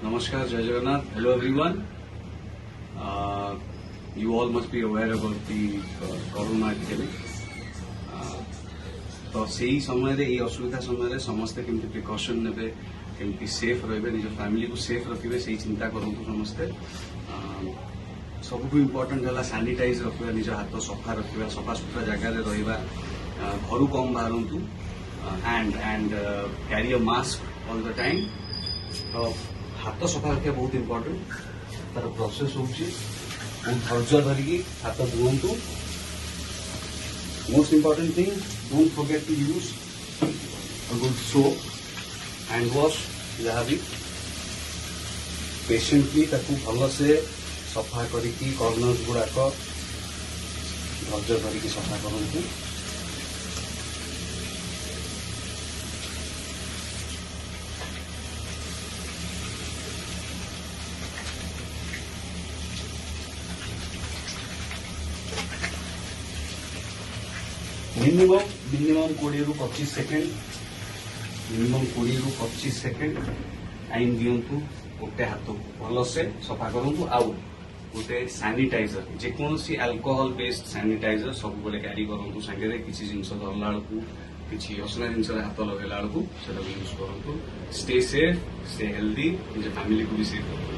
Namaskar, Jai Jagannath. Hello everyone. You all must be aware about the corona epidemic. तो सही समय रे असुविधा समय रे समस्ते केमती प्रिकॉशन नेबे केमती सेफ रहिबे निज फैमिली को सेफ रखिबे सही चिंता करंतु समस्ते सबको इम्पोर्टेंट है सैनिटाइज रखा निज हाथ सफा रखा सफा सुतरा जगह रहा घर कम बाहरतु and carry a mask all the time. तो हाथ सफा रखा बहुत इम्पोर्टेंट तार प्रोसेस होची बहुत धैर्य धरिकी हाथ धुवंतु। Most important thing don't forget to use a good soap hand wash जहाँ भी पेशेंटली ताकू भल से सफा करिकी कॉर्नर्स गुड़ाक धैर्य धरिकी सफा करंतु। मिनिमम 20 रु 25 सेकेंड टाइम दिंतु गोटे हाथ भल से सफा करूँ। आउ गोटे सैनिटाइजर जेकोसी अल्कोहल बेस्ड सैनिटाइजर सब बेले क्यारी करूँ सांगे किसी जिन धरला बेलू किसी असना जिन हाथ लगेला बेलू से यूज करूँ। स्टे सेफ स्टे हेल्दी निज फैमिली को भी सेफ रखु।